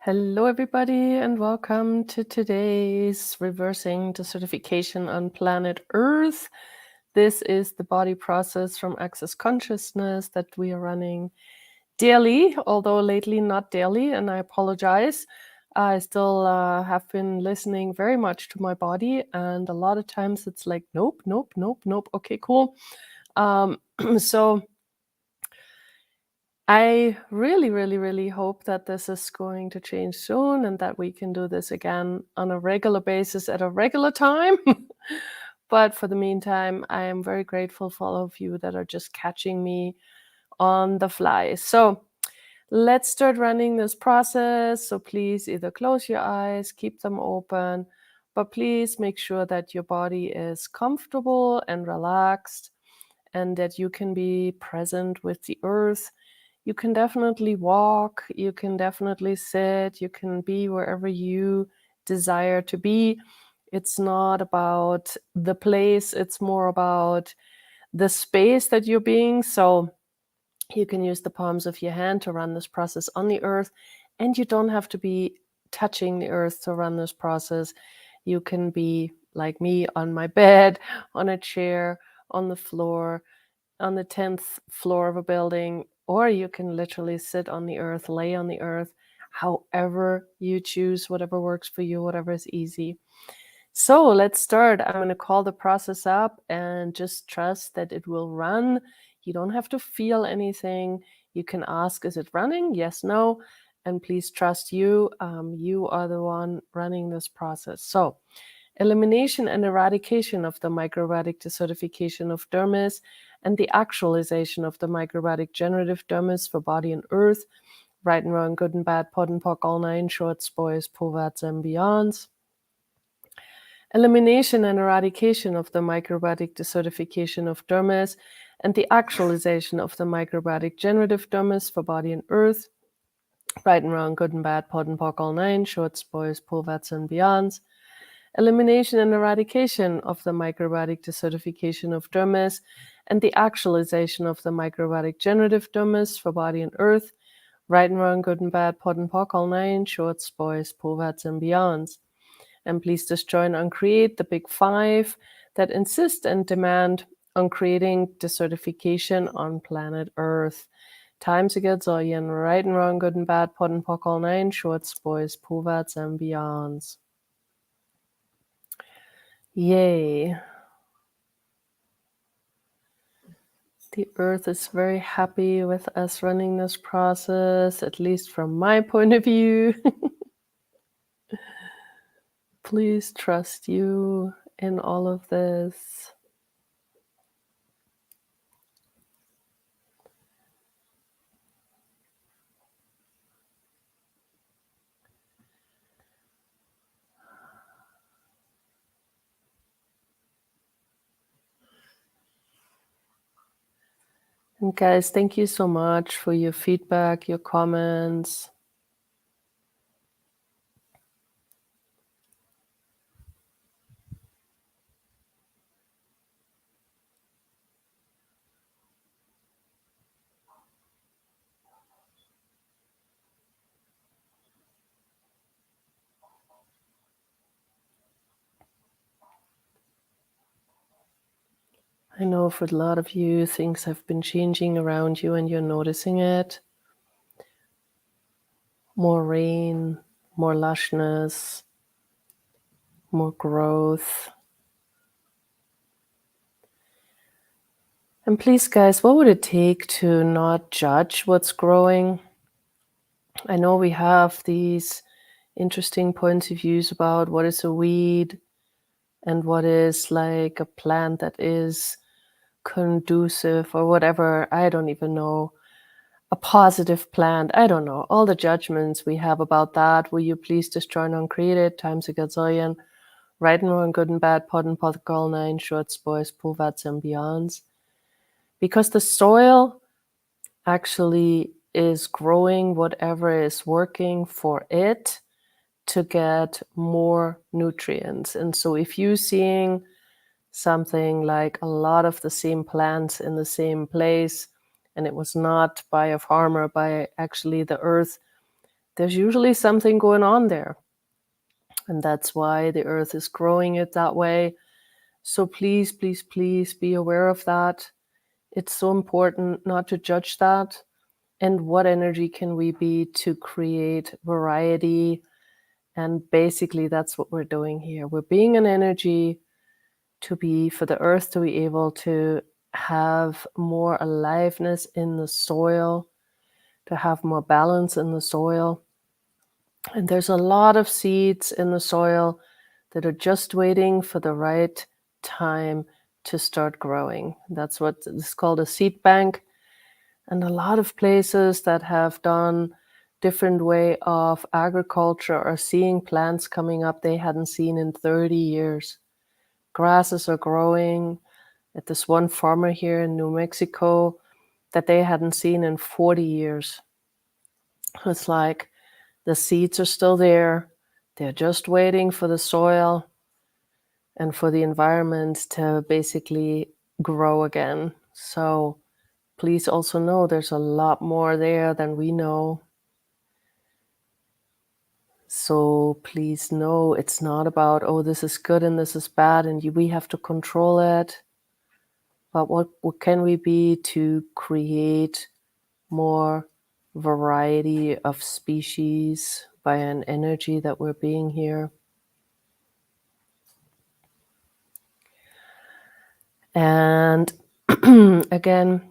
Hello, everybody, and welcome to today's Reversing Desertification on Planet Earth. This is the body process from Access Consciousness that we are running daily, although lately not daily, and I apologize. I still have been listening very much to my body, and a lot of times it's like, nope, nope, nope, nope. Okay, cool. So I really hope that this is going to change soon and that we can do this again on a regular basis at a regular time. But for the meantime, I am very grateful for all of you that are just catching me on the fly. So let's start running this process. So please either close your eyes, keep them open, but please make sure that your body is comfortable and relaxed and that you can be present with the earth. You can definitely walk, you can definitely sit, you can be wherever you desire to be. It's not about the place, it's more about the space that you're being. So you can use the palms of your hand to run this process on the earth, and you don't have to be touching the earth to run this process. You can be like me on my bed, on a chair, on the floor, on the 10th floor of a building, or you can literally sit on the earth, lay on the earth, however you choose, whatever works for you, whatever is easy. So let's start. I'm going to call the process up and just trust that it will run. You don't have to feel anything. You can ask, is it running? Yes, no. And please trust you. You are the one running this process. So elimination and eradication of the microbiotic desertification of dermis and the actualization of the microbiotic generative dermis for body and earth, right and wrong, good and bad, pod and poc, all nine shorts, boys, povats, and beyonds. Elimination and eradication of the microbiotic desertification of dermis and the actualization of the microbiotic generative dermis for body and earth, right and wrong, good and bad, pod and poc, all nine shorts, boys, povats, and beyonds. Elimination and eradication of the microbiotic desertification of dermis and the actualization of the microbiotic generative dermis for body and earth, right and wrong, good and bad, pod and poc, all nine shorts, boys, povats, and beyonds. And please just join on Create, the big five that insist and demand on creating desertification on planet Earth. Times again, Zillion, right and wrong, good and bad, pod and poc, all nine shorts, boys, povats, and beyonds. Yay. The earth is very happy with us running this process, at least from my point of view. Please trust you in all of this. And guys, thank you so much for your feedback, your comments. I know for a lot of you, things have been changing around you and you're noticing it. More rain, more lushness, more growth. And please, guys, what would it take to not judge what's growing? I know we have these interesting points of views about what is a weed and what is like a plant that is conducive or whatever. I don't even know. A positive plant. I don't know. All the judgments we have about that. Will you please just join on Create It, times a gazillion, right and wrong, good and bad, pod and pod, girl, nine, shorts, boys, povats, and beyonds. Because the soil actually is growing whatever is working for it to get more nutrients. And so if you're seeing something like a lot of the same plants in the same place, and it was not by a farmer, by actually the earth there's usually something going on there. And that's why the earth is growing it that way. So please, please, please be aware of that. It's so important not to judge that. And what energy can we be to create variety? And basically, that's what we're doing here. We're being an energy to be, for the earth to be able to have more aliveness in the soil, to have more balance in the soil. And there's a lot of seeds in the soil that are just waiting for the right time to start growing. That's what is called a seed bank. And a lot of places that have done different way of agriculture are seeing plants coming up they hadn't seen in 30 years. Grasses are growing. At this one farmer here in New Mexico that they hadn't seen in 40 years. It's like the seeds are still there. They're just waiting for the soil and for the environment to basically grow again. So please also know there's a lot more there than we know. So please know it's not about, oh, this is good and this is bad and we have to control it. But what can we be to create more variety of species by an energy that we're being here? And again,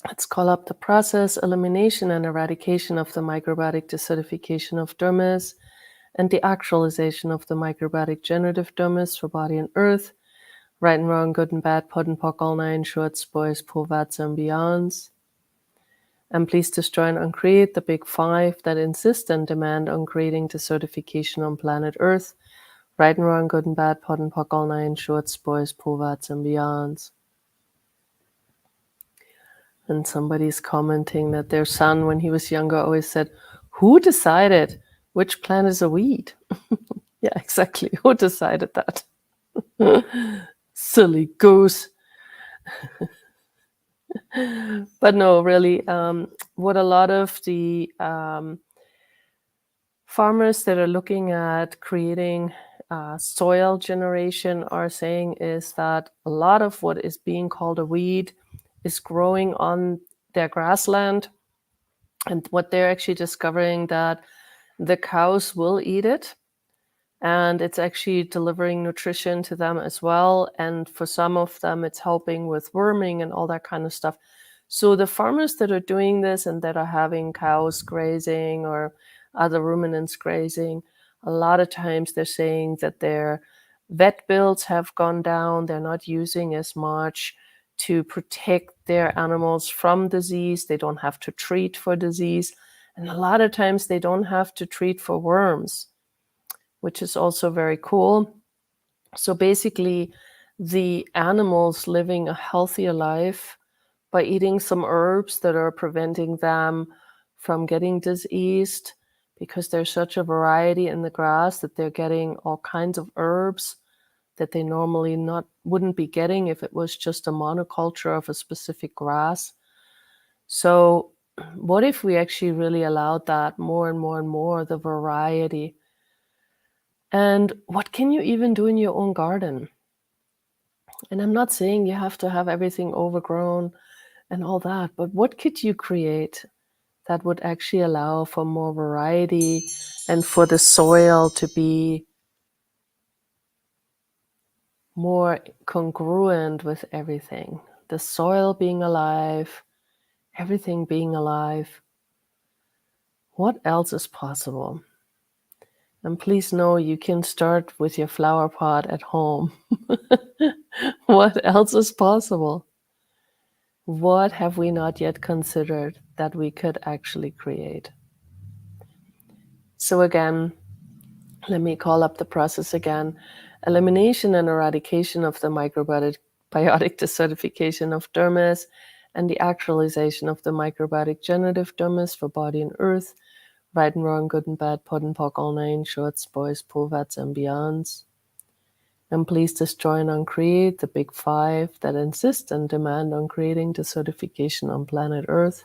let's call up the process: elimination and eradication of the microbiotic desertification of dermis and the actualization of the microbiotic generative dermis for body and earth, right and wrong, good and bad, pod and pock, all nine shorts, boys, povats, and beyonds. And please destroy and uncreate the big five that insist and demand on creating desertification on planet Earth, right and wrong, good and bad, pod and pock, all nine shorts, boys, povats, and beyonds. And somebody's commenting that their son, when he was younger, always said, who decided which plant is a weed? Yeah, exactly. Who decided that? Silly goose. But no, really, what a lot of the farmers that are looking at creating soil generation are saying is that a lot of what is being called a weed is growing on their grassland. And what they're actually discovering that the cows will eat it, and it's actually delivering nutrition to them as well. And for some of them, it's helping with worming and all that kind of stuff. So the farmers that are doing this and that are having cows grazing or other ruminants grazing, a lot of times they're saying that their vet bills have gone down. They're not using as much to protect their animals from disease. They don't have to treat for disease. And a lot of times they don't have to treat for worms, which is also very cool. So basically, the animals living a healthier life by eating some herbs that are preventing them from getting diseased, because there's such a variety in the grass that they're getting all kinds of herbs that they normally wouldn't be getting if it was just a monoculture of a specific grass. So what if we actually really allowed that more and more and more, the variety? And what can you even do in your own garden? And I'm not saying you have to have everything overgrown and all that, but what could you create that would actually allow for more variety and for the soil to be more congruent with everything? The soil being alive, everything being alive. What else is possible? And please know you can start with your flower pot at home. What else is possible? What have we not yet considered that we could actually create? So again, let me call up the process again. Elimination and eradication of the microbiotic desertification of dermis and the actualization of the microbiotic generative dermis for body and earth, right and wrong, good and bad, pod and pock, all nine shorts, boys, povats, and beyonds. And please destroy and uncreate the big five that insist and demand on creating desertification on planet Earth,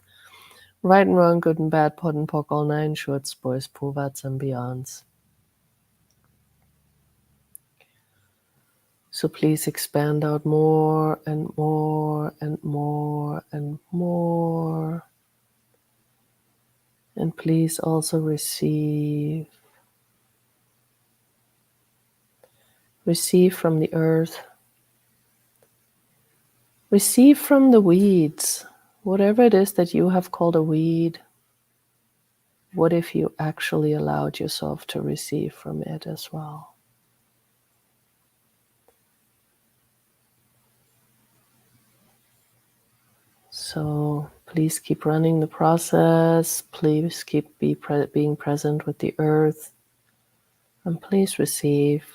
Right and wrong, good and bad, pot and pock, all nine shorts, boys, povats, and beyonds. So please expand out more and more and more and more. And please also receive. Receive from the earth. Receive from the weeds. Whatever it is that you have called a weed, what if you actually allowed yourself to receive from it as well? So please keep running the process. Please keep being present with the earth. And please receive.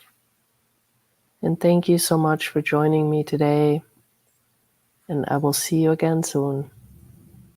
And thank you so much for joining me today. And I will see you again soon.